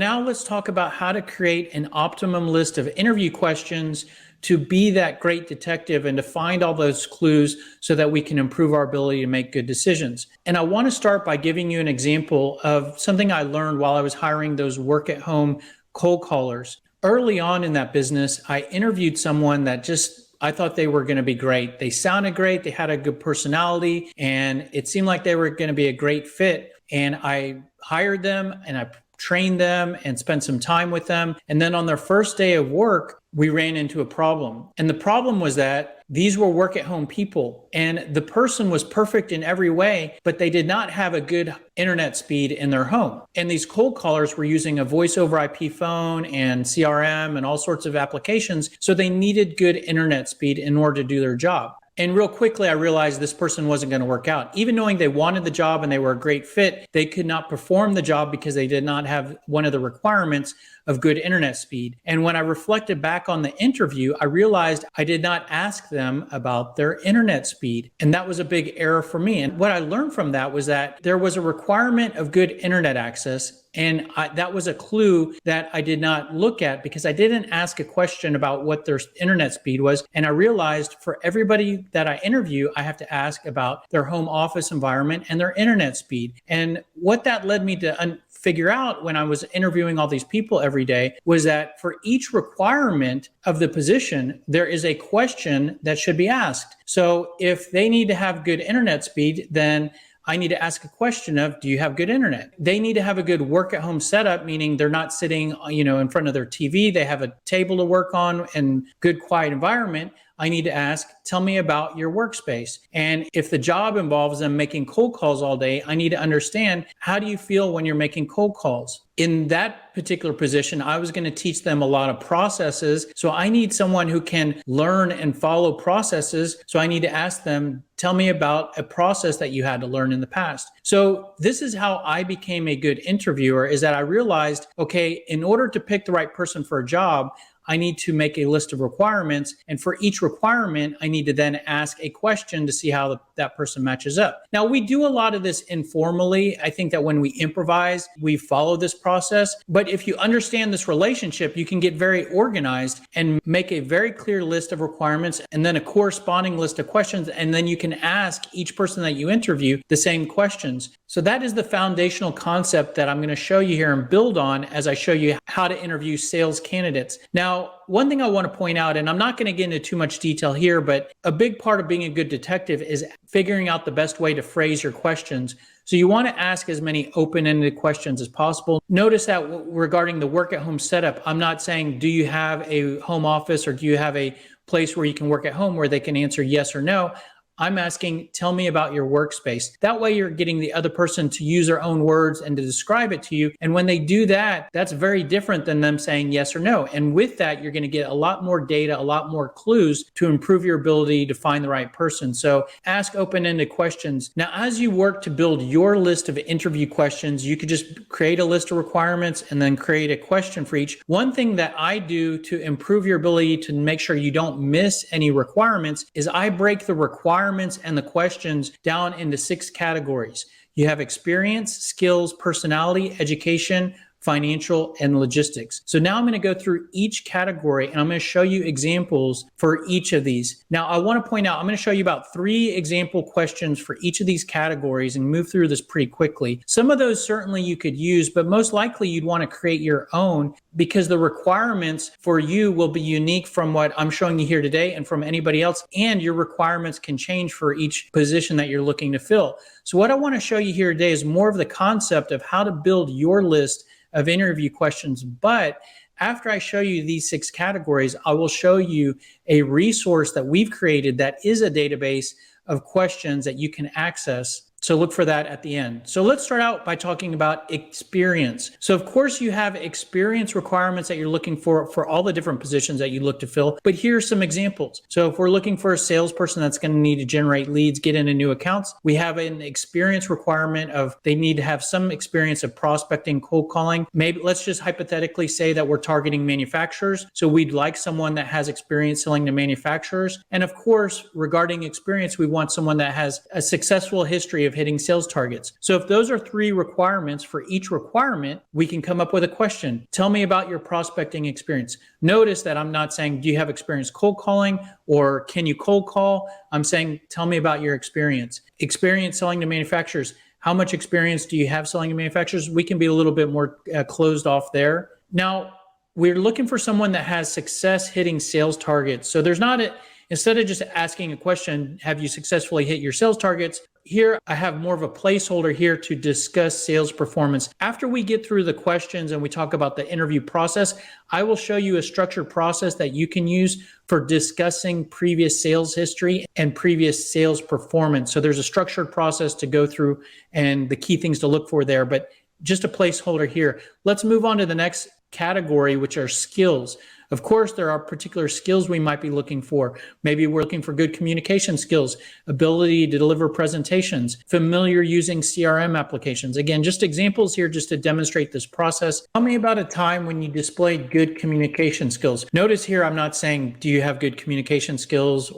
Now let's talk about how to create an optimum list of interview questions to be that great detective and to find all those clues so that we can improve our ability to make good decisions. And I want to start by giving you an example of something I learned while I was hiring those work-at-home cold callers. Early on in that business, I interviewed someone that I thought they were going to be great. They sounded great, they had a good personality, and it seemed like they were going to be a great fit. And I hired them and I trained them and spent some time with them. And then on their first day of work, we ran into a problem. And the problem was that these were work at home people and the person was perfect in every way, but they did not have a good internet speed in their home. And these cold callers were using a voice over IP phone and CRM and all sorts of applications. So they needed good internet speed in order to do their job. And real quickly, I realized this person wasn't going to work out. Even knowing they wanted the job and they were a great fit, they could not perform the job because they did not have one of the requirements of good internet speed. And when I reflected back on the interview, I realized I did not ask them about their internet speed. And that was a big error for me. And what I learned from that was that there was a requirement of good internet access. And that was a clue that I did not look at because I didn't ask a question about what their internet speed was. And I realized for everybody that I interview, I have to ask about their home office environment and their internet speed. And what that led me to figure out when I was interviewing all these people every day was that for each requirement of the position, there is a question that should be asked. So if they need to have good internet speed, then I need to ask a question of, do you have good internet? They need to have a good work at home setup, meaning they're not sitting, in front of their TV. They have a table to work on and good quiet environment. I need to ask, tell me about your workspace. And if the job involves them making cold calls all day, I need to understand, how do you feel when you're making cold calls? In that particular position, I was going to teach them a lot of processes. So I need someone who can learn and follow processes. So I need to ask them, tell me about a process that you had to learn in the past. So this is how I became a good interviewer, is that I realized, okay, in order to pick the right person for a job, I need to make a list of requirements. And for each requirement, I need to then ask a question to see how that person matches up. Now, we do a lot of this informally. I think that when we improvise, we follow this process. But if you understand this relationship, you can get very organized and make a very clear list of requirements and then a corresponding list of questions. And then you can ask each person that you interview the same questions. So that is the foundational concept that I'm going to show you here and build on as I show you how to interview sales candidates. Now, one thing I want to point out, and I'm not going to get into too much detail here, but a big part of being a good detective is figuring out the best way to phrase your questions. So you want to ask as many open-ended questions as possible. Notice that regarding the work at home setup, I'm not saying, do you have a home office or do you have a place where you can work at home where they can answer yes or no? I'm asking, tell me about your workspace. That way you're getting the other person to use their own words and to describe it to you. And when they do that, that's very different than them saying yes or no. And with that, you're going to get a lot more data, a lot more clues to improve your ability to find the right person. So ask open-ended questions. Now, as you work to build your list of interview questions, you could just create a list of requirements and then create a question for each. One thing that I do to improve your ability to make sure you don't miss any requirements is I break the requirements and the questions down into 6 categories. You have experience, skills, personality, education, financial, and logistics. So now I'm going to go through each category and I'm going to show you examples for each of these. Now, I want to point out, I'm going to show you about 3 example questions for each of these categories and move through this pretty quickly. Some of those certainly you could use, but most likely you'd want to create your own because the requirements for you will be unique from what I'm showing you here today and from anybody else, and your requirements can change for each position that you're looking to fill. So what I want to show you here today is more of the concept of how to build your list of interview questions. But after I show you these 6 categories, I will show you a resource that we've created that is a database of questions that you can access. So look for that at the end. So let's start out by talking about experience. So of course you have experience requirements that you're looking for all the different positions that you look to fill, but here's some examples. So if we're looking for a salesperson that's going to need to generate leads, get into new accounts, we have an experience requirement of they need to have some experience of prospecting, cold calling. Maybe let's just hypothetically say that we're targeting manufacturers. So we'd like someone that has experience selling to manufacturers. And of course, regarding experience, we want someone that has a successful history of hitting sales targets. So if those are 3 requirements, for each requirement, we can come up with a question. Tell me about your prospecting experience. Notice that I'm not saying, do you have experience cold calling or can you cold call? I'm saying, tell me about your experience. Experience selling to manufacturers. How much experience do you have selling to manufacturers? We can be a little bit more closed off there. Now, we're looking for someone that has success hitting sales targets. So there's not instead of just asking a question, have you successfully hit your sales targets? Here, I have more of a placeholder here to discuss sales performance. After we get through the questions and we talk about the interview process, I will show you a structured process that you can use for discussing previous sales history and previous sales performance. So there's a structured process to go through and the key things to look for there, but just a placeholder here. Let's move on to the next category, which are skills. Of course, there are particular skills we might be looking for. Maybe we're looking for good communication skills, ability to deliver presentations, familiar using CRM applications. Again, just examples here just to demonstrate this process. Tell me about a time when you displayed good communication skills. Notice here, I'm not saying, do you have good communication skills,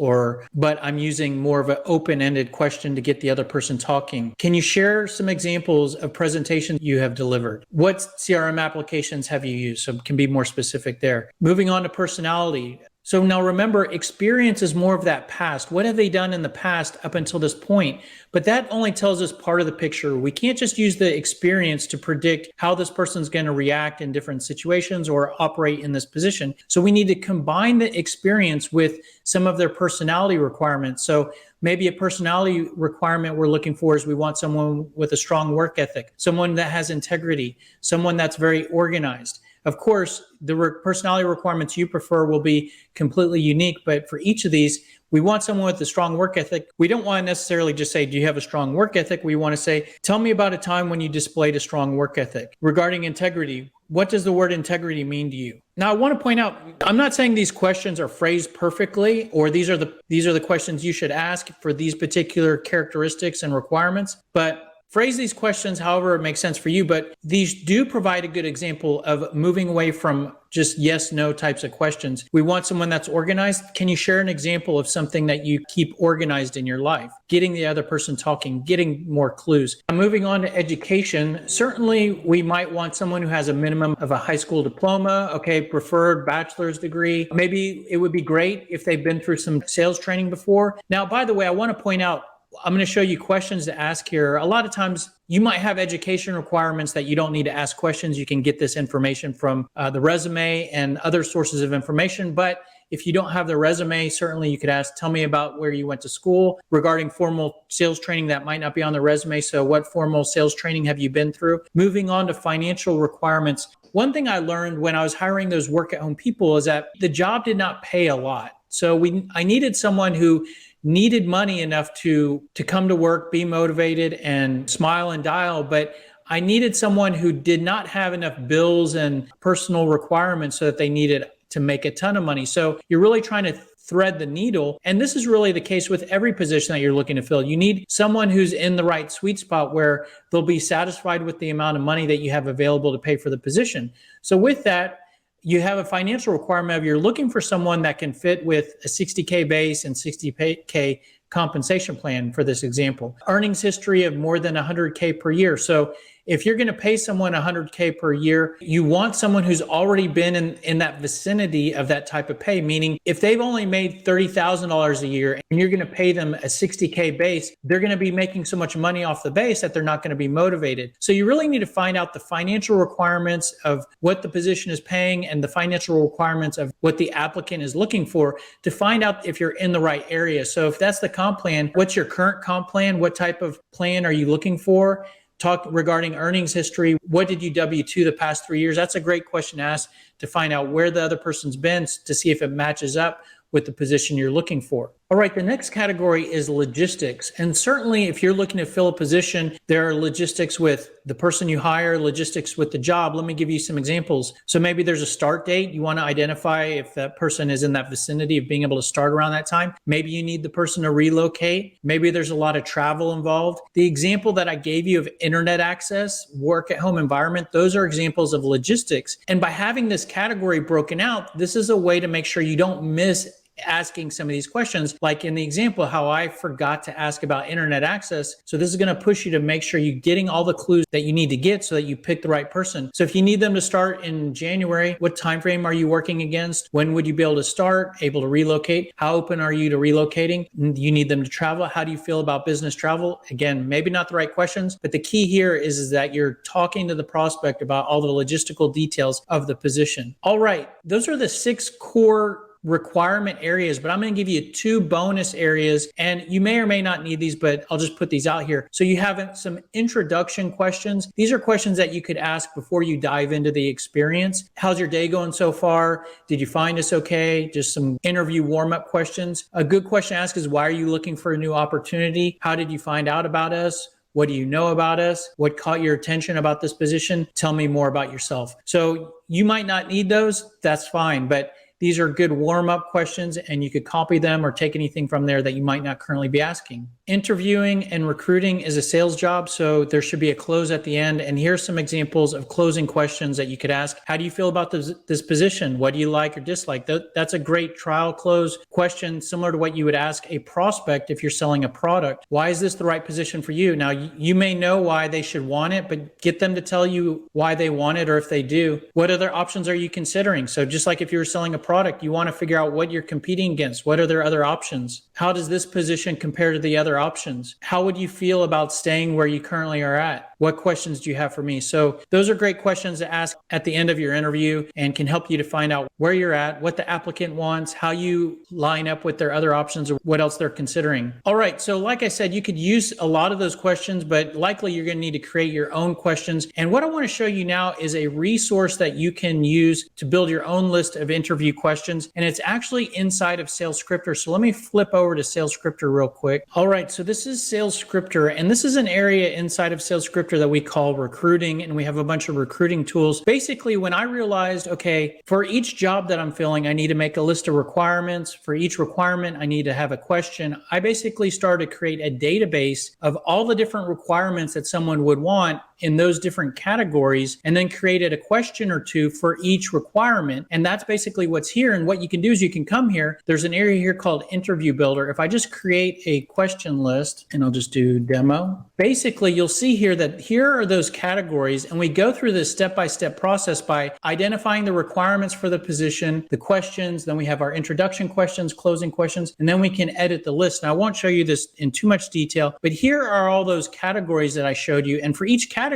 but I'm using more of an open-ended question to get the other person talking. Can you share some examples of presentations you have delivered? What CRM applications have you used? So it can be more specific there. Moving on to personality. So now remember, experience is more of that past. What have they done in the past up until this point? But that only tells us part of the picture. We can't just use the experience to predict how this person's going to react in different situations or operate in this position. So we need to combine the experience with some of their personality requirements. So maybe a personality requirement we're looking for is we want someone with a strong work ethic, someone that has integrity, someone that's very organized. Of course, the personality requirements you prefer will be completely unique, but for each of these, we want someone with a strong work ethic. We don't want to necessarily just say, do you have a strong work ethic? We want to say, tell me about a time when you displayed a strong work ethic. Regarding integrity, what does the word integrity mean to you? Now, I want to point out, I'm not saying these questions are phrased perfectly, or these are the questions you should ask for these particular characteristics and requirements, but phrase these questions however it makes sense for you, but these do provide a good example of moving away from just yes, no types of questions. We want someone that's organized. Can you share an example of something that you keep organized in your life? Getting the other person talking, getting more clues. Moving on to education, certainly we might want someone who has a minimum of a high school diploma, preferred bachelor's degree. Maybe it would be great if they've been through some sales training before. Now, by the way, I want to point out, I'm going to show you questions to ask here. A lot of times you might have education requirements that you don't need to ask questions. You can get this information from the resume and other sources of information. But if you don't have the resume, certainly you could ask, tell me about where you went to school. Regarding formal sales training, that might not be on the resume. So what formal sales training have you been through? Moving on to financial requirements. One thing I learned when I was hiring those work-at-home people is that the job did not pay a lot. So I needed someone who needed money enough to come to work, be motivated, and smile and dial. But I needed someone who did not have enough bills and personal requirements so that they needed to make a ton of money. So you're really trying to thread the needle. And this is really the case with every position that you're looking to fill. You need someone who's in the right sweet spot where they'll be satisfied with the amount of money that you have available to pay for the position. So with that, you have a financial requirement of you're looking for someone that can fit with a 60K base and 60K compensation plan for this example. Earnings history of more than 100K per year. So if you're going to pay someone 100K per year, you want someone who's already been in that vicinity of that type of pay, meaning if they've only made $30,000 a year and you're going to pay them a 60K base, they're going to be making so much money off the base that they're not going to be motivated. So you really need to find out the financial requirements of what the position is paying and the financial requirements of what the applicant is looking for to find out if you're in the right area. So if that's the comp plan, what's your current comp plan? What type of plan are you looking for? Talk regarding earnings history. What did you W-2 the past 3 years? That's a great question to ask to find out where the other person's been to see if it matches up with the position you're looking for. All right, the next category is logistics. And certainly if you're looking to fill a position, there are logistics with the person you hire, logistics with the job. Let me give you some examples. So maybe there's a start date. You want to identify if that person is in that vicinity of being able to start around that time. Maybe you need the person to relocate. Maybe there's a lot of travel involved. The example that I gave you of internet access, work at home environment, those are examples of logistics. And by having this category broken out, this is a way to make sure you don't miss asking some of these questions, like in the example, how I forgot to ask about internet access. So this is going to push you to make sure you're getting all the clues that you need to get so that you pick the right person. So if you need them to start in January, what time frame are you working against? When would you be able to start, able to relocate? How open are you to relocating? You need them to travel. How do you feel about business travel? Again, maybe not the right questions, but the key here is that you're talking to the prospect about all the logistical details of the position. All right, those are the 6 core requirement areas, but I'm going to give you 2 bonus areas, and you may or may not need these, but I'll just put these out here. So you have some introduction questions. These are questions that you could ask before you dive into the experience. How's your day going so far? Did you find us okay? Just some interview warm-up questions. A good question to ask is, why are you looking for a new opportunity? How did you find out about us? What do you know about us? What caught your attention about this position? Tell me more about yourself. So you might not need those. That's fine. But these are good warm-up questions, and you could copy them or take anything from there that you might not currently be asking. Interviewing and recruiting is a sales job, so there should be a close at the end. And here's some examples of closing questions that you could ask. How do you feel about this position? What do you like or dislike? That's a great trial close question, similar to what you would ask a prospect if you're selling a product. Why is this the right position for you? Now, you may know why they should want it, but get them to tell you why they want it, or if they do, what other options are you considering? So just like if you were selling a product, you want to figure out what you're competing against. What are their other options? How does this position compare to the other options? How would you feel about staying where you currently are at? What questions do you have for me? So those are great questions to ask at the end of your interview and can help you to find out where you're at, what the applicant wants, how you line up with their other options, or what else they're considering. All right. So like I said, you could use a lot of those questions, but likely you're going to need to create your own questions. And what I want to show you now is a resource that you can use to build your own list of interview questions. And it's actually inside of Sales Scripter. So let me flip over to Sales Scripter real quick. All right. So this is Sales Scripter, and this is an area inside of Sales Scripter that we call recruiting, and we have a bunch of recruiting tools. Basically, when I realized, okay, for each job that I'm filling, I need to make a list of requirements. For each requirement, I need to have a question. I basically started to create a database of all the different requirements that someone would want in those different categories, and then created a question or two for each requirement. And that's basically what's here. And what you can do is you can come here. There's an area here called Interview Builder. If I just create a question list, and I'll just do demo, basically you'll see here that here are those categories, and we go through this step-by-step process by identifying the requirements for the position, the questions, then we have our introduction questions, closing questions, and then we can edit the list. And I won't show you this in too much detail, but here are all those categories that I showed you. And for each category,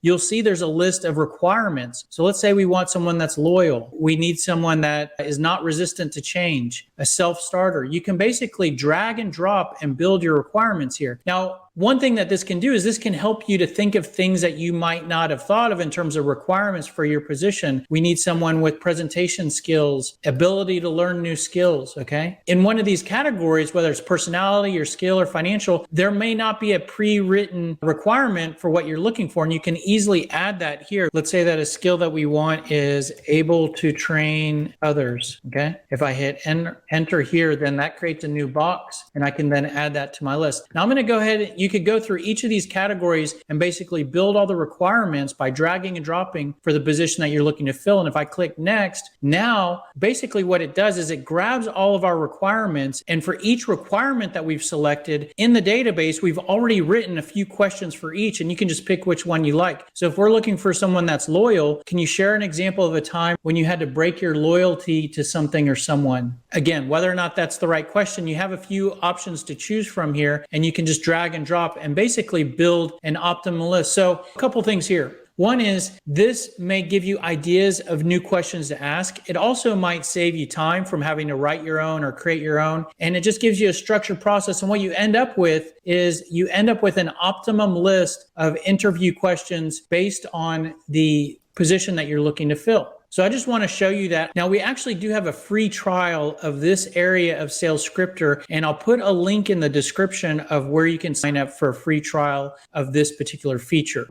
you'll see there's a list of requirements. So let's say we want someone that's loyal. We need someone that is not resistant to change, a self-starter. You can basically drag and drop and build your requirements here. Now, one thing that this can do is this can help you to think of things that you might not have thought of in terms of requirements for your position. We need someone with presentation skills, ability to learn new skills, okay? In one of these categories, whether it's personality or skill or financial, there may not be a pre-written requirement for what you're looking for, and you can easily add that here. Let's say that a skill that we want is able to train others, okay? If I hit enter here, then that creates a new box, and I can then add that to my list. Now I'm going to go ahead. You could go through each of these categories and basically build all the requirements by dragging and dropping for the position that you're looking to fill. And if I click next, now basically what it does is it grabs all of our requirements, and for each requirement that we've selected in the database, we've already written a few questions for each, and you can just pick which one you like. So if we're looking for someone that's loyal, can you share an example of a time when you had to break your loyalty to something or someone? Again, whether or not that's the right question, you have a few options to choose from here, and you can just drag and drop and basically build an optimal list. So a couple things here. One is this may give you ideas of new questions to ask. It also might save you time from having to write your own or create your own. And it just gives you a structured process. And what you end up with is you end up with an optimum list of interview questions based on the position that you're looking to fill. So I just want to show you that. Now, we actually do have a free trial of this area of Sales Scripter, and I'll put a link in the description of where you can sign up for a free trial of this particular feature.